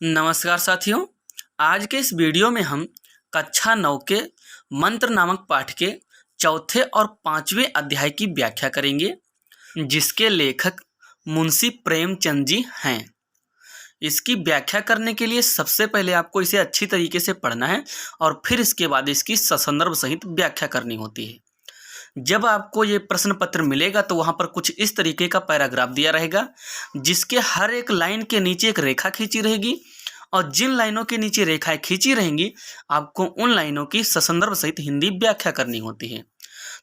नमस्कार साथियों। आज के इस वीडियो में हम कक्षा 9 के मंत्र नामक पाठ के चौथे और पांचवें अध्याय की व्याख्या करेंगे, जिसके लेखक मुंशी प्रेमचंद जी हैं। इसकी व्याख्या करने के लिए सबसे पहले आपको इसे अच्छी तरीके से पढ़ना है और फिर इसके बाद इसकी ससंदर्भ सहित व्याख्या करनी होती है। जब आपको ये प्रश्न पत्र मिलेगा तो वहाँ पर कुछ इस तरीके का पैराग्राफ दिया रहेगा, जिसके हर एक लाइन के नीचे एक रेखा खींची रहेगी और जिन लाइनों के नीचे रेखाएं खींची रहेंगी आपको उन लाइनों की ससंदर्भ सहित हिंदी व्याख्या करनी होती है।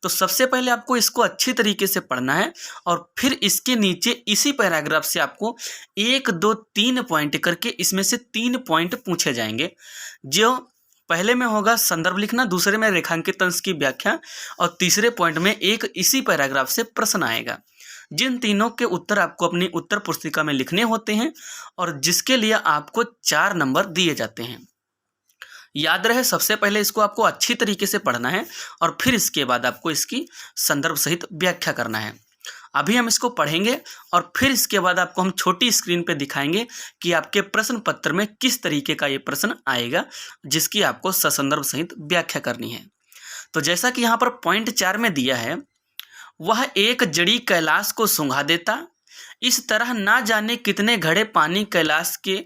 तो सबसे पहले आपको इसको अच्छी तरीके से पढ़ना है और फिर इसके नीचे इसी पैराग्राफ से आपको 1, 2, 3 पॉइंट करके इसमें से 3 पॉइंट पूछे जाएंगे। जो पहले में होगा संदर्भ लिखना, दूसरे में रेखांकित अंश की व्याख्या और तीसरे पॉइंट में एक इसी पैराग्राफ से प्रश्न आएगा। जिन तीनों के उत्तर आपको अपनी उत्तर पुस्तिका में लिखने होते हैं और जिसके लिए आपको 4 नंबर दिए जाते हैं। याद रहे, सबसे पहले इसको आपको अच्छी तरीके से पढ़ना है और फिर इसके बाद आपको इसकी संदर्भ सहित व्याख्या करना है। अभी हम इसको पढ़ेंगे और फिर इसके बाद आपको हम छोटी स्क्रीन पे दिखाएंगे कि आपके प्रश्न पत्र में किस तरीके का ये प्रश्न आएगा, जिसकी आपको ससंदर्भ सहित व्याख्या करनी है। तो जैसा कि यहाँ पर पॉइंट 4 में दिया है, वह एक जड़ी कैलाश को सूंघा देता, इस तरह ना जाने कितने घड़े पानी कैलाश के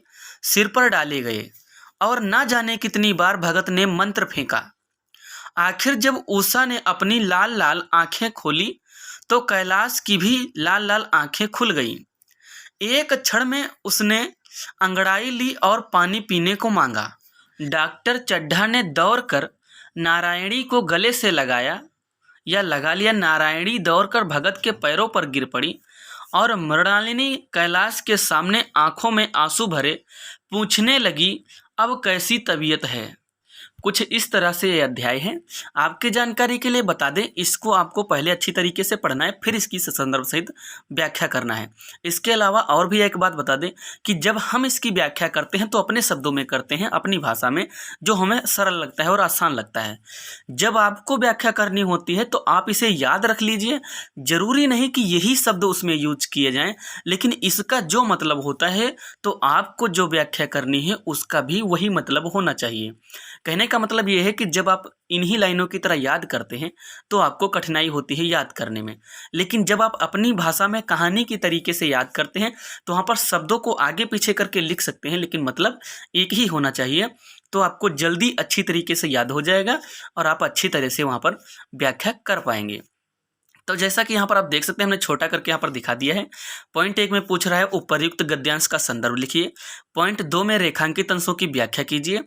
सिर पर डाले गए और ना जाने कितनी बार भगत ने मंत्र फेंका। आखिर जब उषा ने अपनी लाल लाल आंखें खोली तो कैलाश की भी लाल लाल आंखें खुल गईं। एक क्षण में उसने अंगड़ाई ली और पानी पीने को मांगा। डॉक्टर चड्ढा ने दौड़कर नारायणी को गले से लगाया या लगा लिया। नारायणी दौड़कर भगत के पैरों पर गिर पड़ी और मृणालिनी कैलाश के सामने आंखों में आंसू भरे पूछने लगी, अब कैसी तबीयत है। कुछ इस तरह से ये अध्याय है। आपकी जानकारी के लिए बता दें, इसको आपको पहले अच्छी तरीके से पढ़ना है, फिर इसकी संदर्भ सहित व्याख्या करना है। इसके अलावा और भी एक बात बता दें कि जब हम इसकी व्याख्या करते हैं तो अपने शब्दों में करते हैं, अपनी भाषा में, जो हमें सरल लगता है और आसान लगता है। जब आपको व्याख्या करनी होती है तो आप इसे याद रख लीजिए। जरूरी नहीं कि यही शब्द उसमें यूज किए जाएं, लेकिन इसका जो मतलब होता है तो आपको जो व्याख्या करनी है उसका भी वही मतलब होना चाहिए। कहने का मतलब ये है कि जब आप इन्हीं लाइनों की तरह याद करते हैं तो आपको कठिनाई होती है याद करने में, लेकिन जब आप अपनी भाषा में कहानी की तरीके से याद करते हैं तो वहाँ पर शब्दों को आगे पीछे करके लिख सकते हैं, लेकिन मतलब एक ही होना चाहिए। तो आपको जल्दी अच्छी तरीके से याद हो जाएगा और आप अच्छी तरह से वहाँ पर व्याख्या कर पाएंगे। तो जैसा कि यहाँ पर आप देख सकते हैं, हमने छोटा करके यहाँ पर दिखा दिया है। पॉइंट 1 में पूछ रहा है उपर्युक्त गद्यांश का संदर्भ लिखिए। पॉइंट 2 में रेखांकित अंशों की व्याख्या कीजिए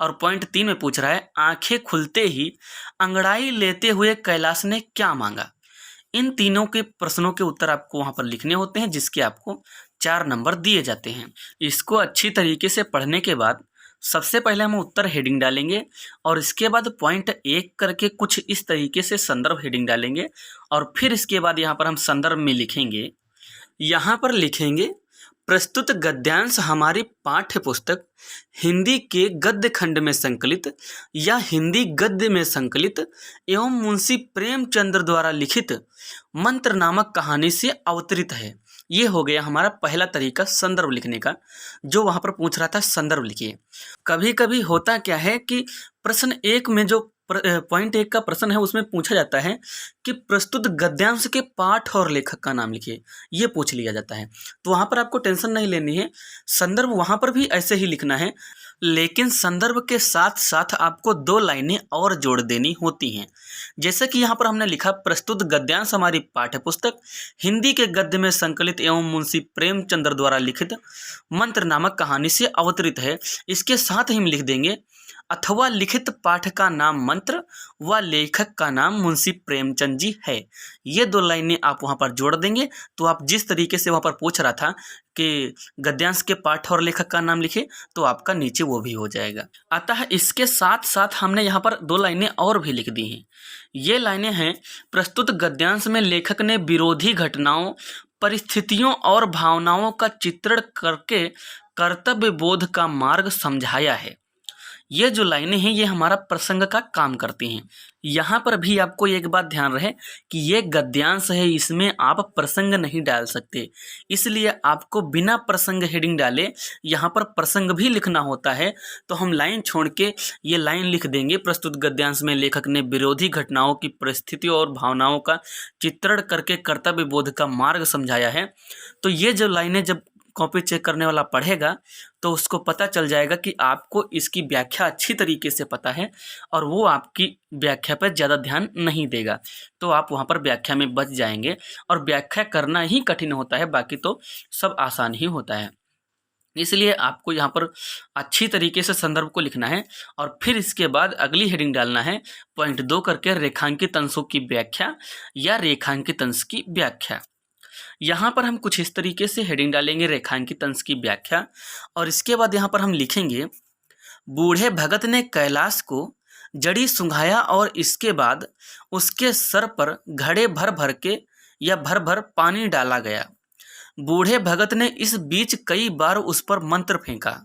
और पॉइंट 3 में पूछ रहा है आंखें खुलते ही अंगड़ाई लेते हुए कैलाश ने क्या मांगा। इन तीनों के प्रश्नों के उत्तर आपको वहाँ पर लिखने होते हैं, जिसके आपको 4 नंबर दिए जाते हैं। इसको अच्छी तरीके से पढ़ने के बाद सबसे पहले हम उत्तर हेडिंग डालेंगे और इसके बाद पॉइंट 1 करके कुछ इस तरीके से संदर्भ हेडिंग डालेंगे और फिर इसके बाद यहाँ पर हम संदर्भ में लिखेंगे। यहाँ पर लिखेंगे प्रस्तुत गद्यांश हमारी पाठ्य पुस्तक हिंदी के गद्य खंड में संकलित या हिंदी गद्य में संकलित एवं मुंशी प्रेमचंद्र द्वारा लिखित मंत्र नामक कहानी से अवतरित है। ये हो गया हमारा पहला तरीका संदर्भ लिखने का, जो वहाँ पर पूछ रहा था संदर्भ लिखिए। कभी कभी होता क्या है कि प्रश्न 1 में जो पॉइंट 1 का प्रश्न है उसमें पूछा जाता है कि प्रस्तुत गद्यांश के पाठ और लेखक का नाम लिखिए, ये पूछ लिया जाता है। तो वहाँ पर आपको टेंशन नहीं लेनी है, संदर्भ वहाँ पर भी ऐसे ही लिखना है, लेकिन संदर्भ के साथ साथ आपको 2 लाइनें और जोड़ देनी होती हैं। जैसे कि यहाँ पर हमने लिखा प्रस्तुत गद्यांश हमारी पाठ्य पुस्तक हिंदी के गद्य में संकलित एवं मुंशी प्रेमचंद्र द्वारा लिखित मंत्र नामक कहानी से अवतरित है। इसके साथ ही हम लिख देंगे अथवा लिखित पाठ का नाम मंत्र व लेखक का नाम मुंशी प्रेमचंद जी है। ये 2 लाइनें आप वहाँ पर जोड़ देंगे तो आप जिस तरीके से वहाँ पर पूछ रहा था कि गद्यांश के पाठ और लेखक का नाम लिखे, तो आपका नीचे वो भी हो जाएगा। अतः इसके साथ साथ हमने यहाँ पर 2 लाइनें और भी लिख दी हैं। ये लाइनें हैं प्रस्तुत गद्यांश में लेखक ने विरोधी घटनाओं, परिस्थितियों और भावनाओं का चित्रण करके कर्तव्य बोध का मार्ग समझाया है। ये जो लाइनें हैं ये हमारा प्रसंग का काम करती हैं। यहाँ पर भी आपको एक बात ध्यान रहे कि ये गद्यांश है, इसमें आप प्रसंग नहीं डाल सकते, इसलिए आपको बिना प्रसंग हेडिंग डाले यहाँ पर प्रसंग भी लिखना होता है। तो हम लाइन छोड़ के ये लाइन लिख देंगे, प्रस्तुत गद्यांश में लेखक ने विरोधी घटनाओं की परिस्थितियों और भावनाओं का चित्रण करके कर्तव्य बोध का मार्ग समझाया है। तो ये जो लाइनें जब कॉपी चेक करने वाला पढ़ेगा तो उसको पता चल जाएगा कि आपको इसकी व्याख्या अच्छी तरीके से पता है और वो आपकी व्याख्या पर ज़्यादा ध्यान नहीं देगा, तो आप वहाँ पर व्याख्या में बच जाएंगे। और व्याख्या करना ही कठिन होता है, बाकी तो सब आसान ही होता है। इसलिए आपको यहाँ पर अच्छी तरीके से संदर्भ को लिखना है और फिर इसके बाद अगली हेडिंग डालना है पॉइंट 2 करके रेखांकित अंशों की व्याख्या या रेखांकित अंश की व्याख्या। यहाँ पर हम कुछ इस तरीके से हेडिंग डालेंगे, रेखांकित अंश की व्याख्या, और इसके बाद यहाँ पर हम लिखेंगे बूढ़े भगत ने कैलाश को जड़ी सुंघाया और इसके बाद उसके सर पर घड़े भर भर के या भर भर पानी डाला गया। बूढ़े भगत ने इस बीच कई बार उस पर मंत्र फेंका।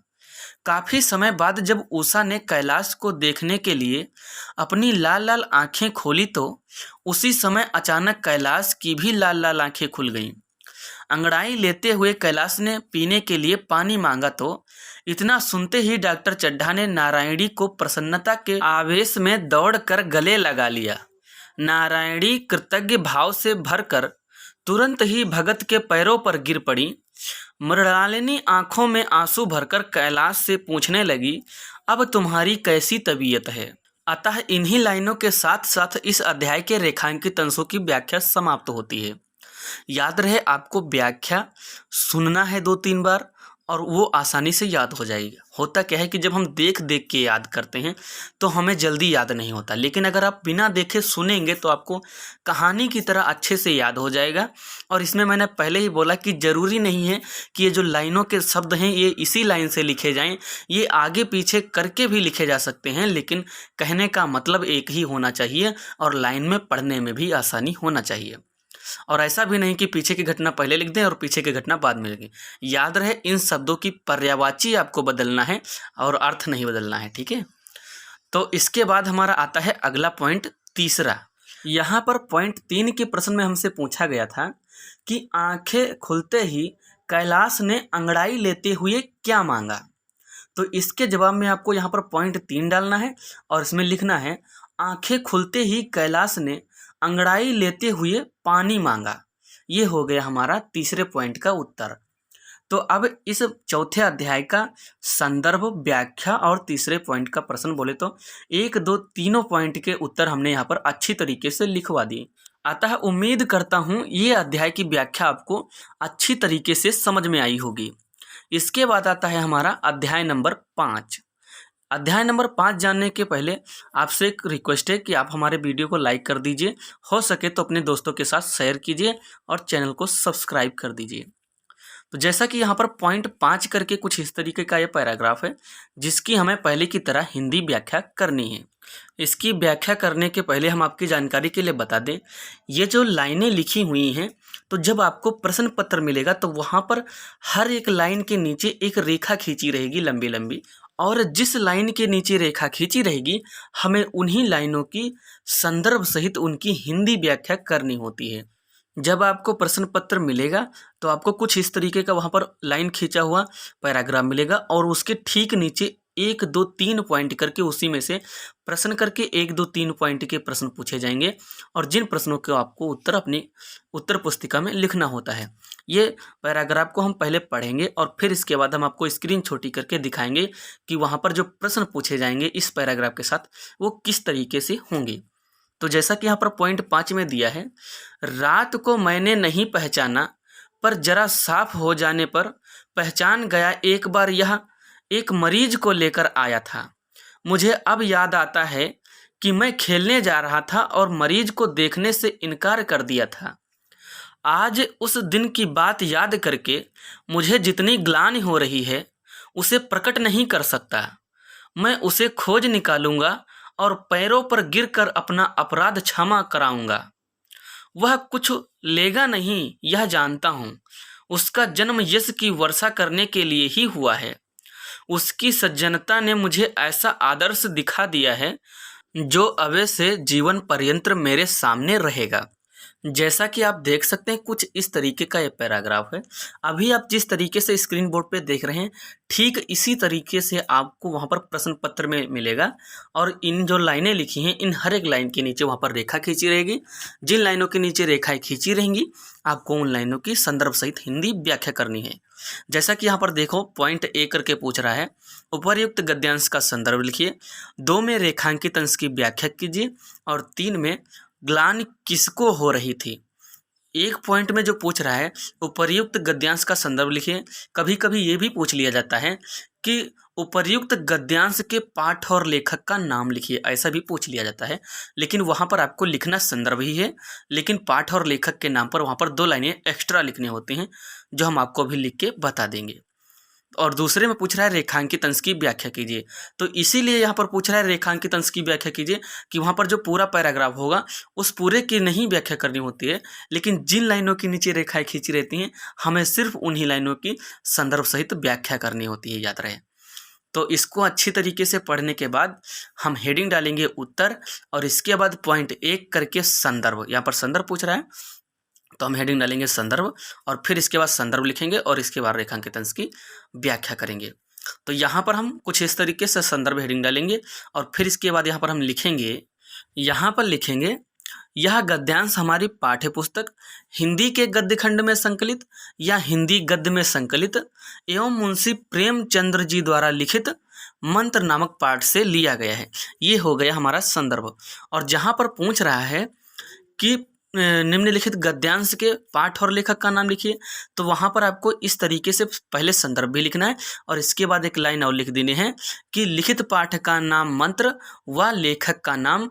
काफी समय बाद जब उषा ने कैलाश को देखने के लिए अपनी लाल लाल आंखें खोली तो उसी समय अचानक कैलाश की भी लाल लाल आंखें खुल गईं। अंगड़ाई लेते हुए कैलाश ने पीने के लिए पानी मांगा तो इतना सुनते ही डॉक्टर चड्ढा ने नारायणी को प्रसन्नता के आवेश में दौड़कर गले लगा लिया। नारायणी कृतज्ञ भाव से भरकर तुरंत ही भगत के पैरों पर गिर पड़ी। मृणालिनी आंखों में आंसू भरकर कैलाश से पूछने लगी, अब तुम्हारी कैसी तबीयत है। अतः इन्हीं लाइनों के साथ साथ इस अध्याय के रेखांकित अंशों की व्याख्या समाप्त होती है। याद रहे आपको व्याख्या सुनना है 2-3 बार और वो आसानी से याद हो जाएगी। होता क्या है कि जब हम देख देख के याद करते हैं तो हमें जल्दी याद नहीं होता, लेकिन अगर आप बिना देखे सुनेंगे तो आपको कहानी की तरह अच्छे से याद हो जाएगा। और इसमें मैंने पहले ही बोला कि ज़रूरी नहीं है कि ये जो लाइनों के शब्द हैं ये इसी लाइन से लिखे जाएं, ये आगे पीछे करके भी लिखे जा सकते हैं, लेकिन कहने का मतलब एक ही होना चाहिए और लाइन में पढ़ने में भी आसानी होना चाहिए। और ऐसा भी नहीं कि पीछे की घटना पहले लिख दें और पीछे की घटना बाद में लिखें। याद रहे इन शब्दों की पर्यायवाची आपको बदलना है और अर्थ नहीं बदलना है, ठीक है। तो इसके बाद हमारा आता है अगला पॉइंट तीसरा। यहाँ पर पॉइंट 3 के प्रश्न में हमसे पूछा गया था कि आंखें खुलते ही कैलाश ने अंगड़ाई लेते हुए क्या मांगा। तो इसके जवाब में आपको यहाँ पर पॉइंट 3 डालना है और इसमें लिखना है आंखें खुलते ही कैलाश ने अंगड़ाई लेते हुए पानी मांगा। ये हो गया हमारा तीसरे पॉइंट का उत्तर। तो अब इस चौथे अध्याय का संदर्भ, व्याख्या और तीसरे पॉइंट का प्रश्न बोले तो 1, 2, तीनों पॉइंट के उत्तर हमने यहाँ पर अच्छी तरीके से लिखवा दिए। अतः उम्मीद करता हूँ ये अध्याय की व्याख्या आपको अच्छी तरीके से समझ में आई होगी। इसके बाद आता है हमारा अध्याय नंबर 5। अध्याय नंबर 5 जानने के पहले आपसे एक रिक्वेस्ट है कि आप हमारे वीडियो को लाइक कर दीजिए, हो सके तो अपने दोस्तों के साथ शेयर कीजिए और चैनल को सब्सक्राइब कर दीजिए। तो जैसा कि यहाँ पर पॉइंट 5 करके कुछ इस तरीके का ये पैराग्राफ है जिसकी हमें पहले की तरह हिंदी व्याख्या करनी है। इसकी व्याख्या करने के पहले हम आपकी जानकारी के लिए बता दें, ये जो लाइनें लिखी हुई हैं तो जब आपको प्रश्न पत्र मिलेगा तो वहाँ पर हर एक लाइन के नीचे एक रेखा खींची रहेगी लंबी लंबी, और जिस लाइन के नीचे रेखा खींची रहेगी हमें उन्हीं लाइनों की संदर्भ सहित उनकी हिंदी व्याख्या करनी होती है। जब आपको प्रश्न पत्र मिलेगा तो आपको कुछ इस तरीके का वहाँ पर लाइन खींचा हुआ पैराग्राफ मिलेगा और उसके ठीक नीचे 1, 2, 3 पॉइंट करके उसी में से प्रश्न करके 1, 2, 3 पॉइंट के प्रश्न पूछे जाएंगे और जिन प्रश्नों के आपको उत्तर अपनी उत्तर पुस्तिका में लिखना होता है। ये पैराग्राफ को हम पहले पढ़ेंगे और फिर इसके बाद हम आपको स्क्रीन छोटी करके दिखाएंगे कि वहाँ पर जो प्रश्न पूछे जाएंगे इस पैराग्राफ के साथ वो किस तरीके से होंगे। तो जैसा कि यहाँ पर पॉइंट 5 में दिया है, रात को मैंने नहीं पहचाना पर जरा साफ हो जाने पर पहचान गया। एक बार यह एक मरीज को लेकर आया था। मुझे अब याद आता है कि मैं खेलने जा रहा था और मरीज को देखने से इनकार कर दिया था। आज उस दिन की बात याद करके मुझे जितनी ग्लानि हो रही है उसे प्रकट नहीं कर सकता। मैं उसे खोज निकालूंगा और पैरों पर गिरकर अपना अपराध क्षमा कराऊंगा। वह कुछ लेगा नहीं यह जानता हूँ। उसका जन्म यश की वर्षा करने के लिए ही हुआ है। उसकी सज्जनता ने मुझे ऐसा आदर्श दिखा दिया है जो अवे से जीवन पर्यंत मेरे सामने रहेगा। जैसा कि आप देख सकते हैं कुछ इस तरीके का ये पैराग्राफ है। अभी आप जिस तरीके से स्क्रीन बोर्ड पे देख रहे हैं ठीक इसी तरीके से आपको वहाँ पर प्रश्न पत्र में मिलेगा और इन जो लाइनें लिखी हैं इन हर एक लाइन के नीचे वहाँ पर रेखा खींची रहेगी। जिन लाइनों के नीचे रेखाएं खींची रहेंगी आपको उन लाइनों की संदर्भ सहित हिंदी व्याख्या करनी है। जैसा कि यहाँ पर देखो पॉइंट ए करके पूछ रहा है, उपर्युक्त गद्यांश का संदर्भ लिखिए, 2 में रेखांकित अंश की व्याख्या कीजिए और 3 में ग्लानि किसको हो रही थी। एक पॉइंट में जो पूछ रहा है उपर्युक्त गद्यांश का संदर्भ लिखिए। कभी कभी ये भी पूछ लिया जाता है कि उपर्युक्त गद्यांश के पाठ और लेखक का नाम लिखिए, ऐसा भी पूछ लिया जाता है, लेकिन वहाँ पर आपको लिखना संदर्भ ही है, लेकिन पाठ और लेखक के नाम पर वहाँ पर 2 लाइनें एक्स्ट्रा लिखनी होती हैं जो हम आपको अभी लिख के बता देंगे। और दूसरे में पूछ रहा है रेखांकित अंश की व्याख्या कीजिए, तो इसीलिए यहाँ पर पूछ रहा है रेखांकित अंश की व्याख्या कीजिए कि वहाँ पर जो पूरा पैराग्राफ होगा उस पूरे की नहीं व्याख्या करनी होती है, लेकिन जिन लाइनों के नीचे रेखाएं खींची रहती हैं हमें सिर्फ उन्हीं लाइनों की संदर्भ सहित व्याख्या करनी होती है, याद रहे। तो इसको अच्छी तरीके से पढ़ने के बाद हम हेडिंग डालेंगे उत्तर और इसके बाद पॉइंट 1 करके संदर्भ, यहाँ पर संदर्भ पूछ रहा है तो हम हेडिंग डालेंगे संदर्भ और फिर इसके बाद संदर्भ लिखेंगे और इसके बाद रेखांकित अंश की व्याख्या करेंगे। तो यहाँ पर हम कुछ इस तरीके से संदर्भ हेडिंग डालेंगे और फिर इसके बाद यहाँ पर हम लिखेंगे, यहाँ पर लिखेंगे यह गद्यांश हमारी पाठ्य पुस्तक हिंदी के गद्य खंड में संकलित या हिंदी गद्य में संकलित एवं मुंशी प्रेमचंद्र जी द्वारा लिखित मंत्र नामक पाठ से लिया गया है। ये हो गया हमारा संदर्भ। और जहाँ पर पूछ रहा है कि निम्नलिखित गद्यांश के पाठ और लेखक का नाम लिखिए, तो वहाँ पर आपको इस तरीके से पहले संदर्भ भी लिखना है और इसके बाद एक लाइन और लिख देनी है कि लिखित पाठ का नाम मंत्र व लेखक का नाम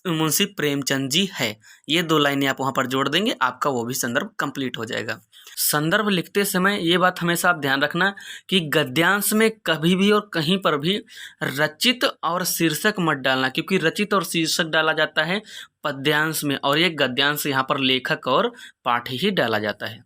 मुंशी प्रेमचंद जी है। ये 2 लाइनें आप वहाँ पर जोड़ देंगे, आपका वो भी संदर्भ कंप्लीट हो जाएगा। संदर्भ लिखते समय ये बात हमेशा आप ध्यान रखना कि गद्यांश में कभी भी और कहीं पर भी रचित और शीर्षक मत डालना, क्योंकि रचित और शीर्षक डाला जाता है पद्यांश में और ये गद्यांश यहाँ पर लेखक और पाठ ही डाला जाता है।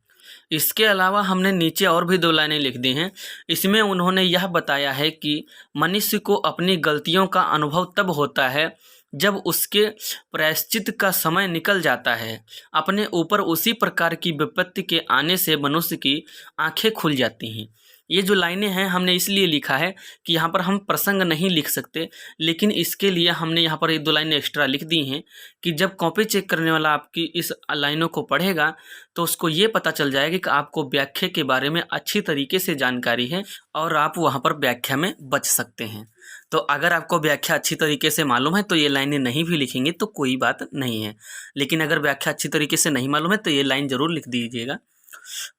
इसके अलावा हमने नीचे और भी 2 लाइनें लिख दी हैं। इसमें उन्होंने यह बताया है कि मनुष्य को अपनी गलतियों का अनुभव तब होता है जब उसके प्रायश्चित का समय निकल जाता है। अपने ऊपर उसी प्रकार की विपत्ति के आने से मनुष्य की आंखें खुल जाती हैं। ये जो लाइनें हैं हमने इसलिए लिखा है कि यहाँ पर हम प्रसंग नहीं लिख सकते, लेकिन इसके लिए हमने यहाँ पर 1-2 लाइनें एक्स्ट्रा लिख दी हैं कि जब कॉपी चेक करने वाला आपकी इस लाइनों को पढ़ेगा तो उसको ये पता चल जाएगा कि आपको व्याख्या के बारे में अच्छी तरीके से जानकारी है और आप वहाँ पर व्याख्या में बच सकते हैं। तो अगर आपको व्याख्या अच्छी तरीके से मालूम है तो ये लाइनें नहीं भी लिखेंगे तो कोई बात नहीं है, लेकिन अगर व्याख्या अच्छी तरीके से नहीं मालूम है तो ये लाइन ज़रूर लिख दीजिएगा।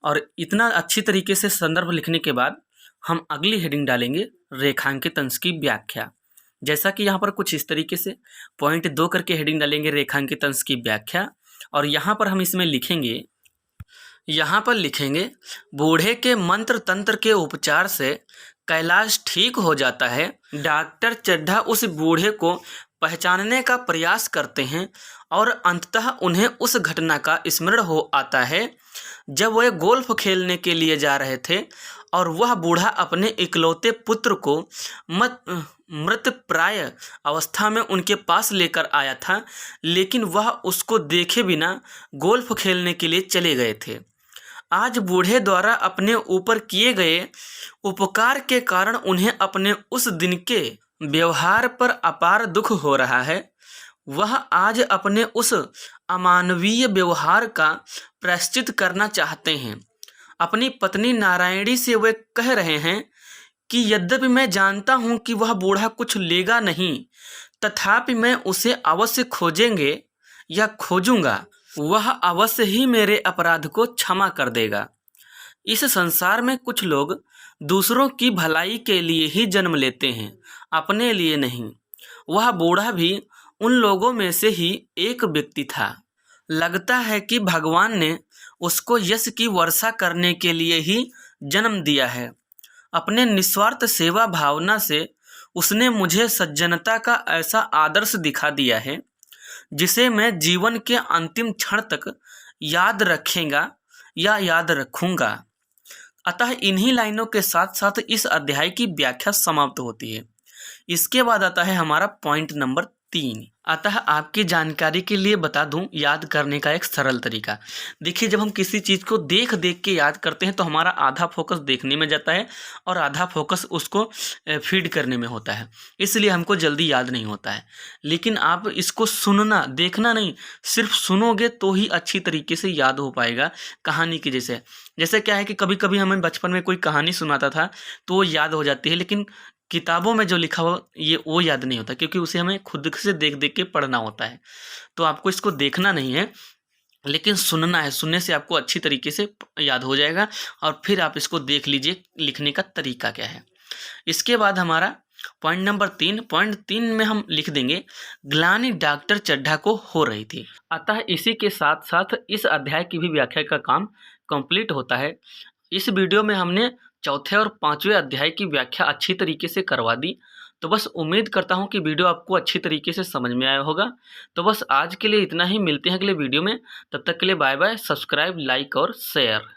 और इतना अच्छी तरीके से संदर्भ लिखने के बाद हम अगली हेडिंग डालेंगे रेखांकित अंश की व्याख्या। जैसा कि यहाँ पर कुछ इस तरीके से पॉइंट 2 करके हेडिंग डालेंगे रेखांकित अंश की व्याख्या और यहाँ पर हम इसमें लिखेंगे, यहाँ पर लिखेंगे बूढ़े के मंत्र तंत्र के उपचार से कैलाश ठीक हो जाता है। डॉक्टर चड्ढा उस बूढ़े को पहचानने का प्रयास करते हैं और अंततः उन्हें उस घटना का स्मरण हो आता है जब वह गोल्फ खेलने के लिए जा रहे थे और वह बूढ़ा अपने इकलौते पुत्र को मृत प्राय अवस्था में उनके पास लेकर आया था, लेकिन वह उसको देखे बिना गोल्फ खेलने के लिए चले गए थे। आज बूढ़े द्वारा अपने ऊपर किए गए उपकार के कारण उन्हें अपने उस दिन के व्यवहार पर अपार दुख हो रहा है। वह आज अपने उस अमानवीय व्यवहार का प्रायश्चित करना चाहते हैं। अपनी पत्नी नारायणी से वे कह रहे हैं कि यद्यपि मैं जानता हूं कि वह बूढ़ा कुछ लेगा नहीं, तथापि मैं उसे अवश्य खोजेंगे या खोजूंगा। वह अवश्य ही मेरे अपराध को क्षमा कर देगा। इस संसार में कुछ लोग दूसरों की भलाई के लिए ही जन्म लेते हैं, अपने लिए नहीं। वह बूढ़ा भी उन लोगों में से ही एक व्यक्ति था। लगता है कि भगवान ने उसको यश की वर्षा करने के लिए ही जन्म दिया है। अपने निस्वार्थ सेवा भावना से उसने मुझे सज्जनता का ऐसा आदर्श दिखा दिया है जिसे मैं जीवन के अंतिम क्षण तक याद रखूंगा। अतः इन्हीं लाइनों के साथ साथ इस अध्याय की व्याख्या समाप्त होती है। इसके बाद आता है हमारा पॉइंट नंबर 3। अतः आपकी जानकारी के लिए बता दूं याद करने का एक सरल तरीका। देखिए, जब हम किसी चीज़ को देख देख के याद करते हैं तो हमारा आधा फोकस देखने में जाता है और आधा फोकस उसको फीड करने में होता है, इसलिए हमको जल्दी याद नहीं होता है। लेकिन आप इसको सुनना, देखना नहीं, सिर्फ सुनोगे तो ही अच्छी तरीके से याद हो पाएगा। कहानी की जैसे क्या है कि कभी कभी हमें बचपन में कोई कहानी सुनाता था तो वो याद हो जाती है, लेकिन किताबों में जो लिखा हुआ वो याद नहीं होता, क्योंकि उसे हमें खुद से देख देख के पढ़ना होता है। तो आपको इसको देखना नहीं है, लेकिन सुनना है। सुनने से आपको अच्छी तरीके से याद हो जाएगा और फिर आप इसको देख लीजिए लिखने का तरीका क्या है। इसके बाद हमारा पॉइंट नंबर 3 में हम लिख देंगे, ग्लानि डॉक्टर चड्ढा को हो रही थी। अतः इसी के साथ साथ इस अध्याय की भी व्याख्या का काम कंप्लीट होता है। इस वीडियो में हमने चौथे और 5वें अध्याय की व्याख्या अच्छी तरीके से करवा दी। तो बस उम्मीद करता हूँ कि वीडियो आपको अच्छी तरीके से समझ में आया होगा। तो बस आज के लिए इतना ही, मिलते हैं अगले वीडियो में। तब तक के लिए बाय बाय। सब्सक्राइब, लाइक और शेयर।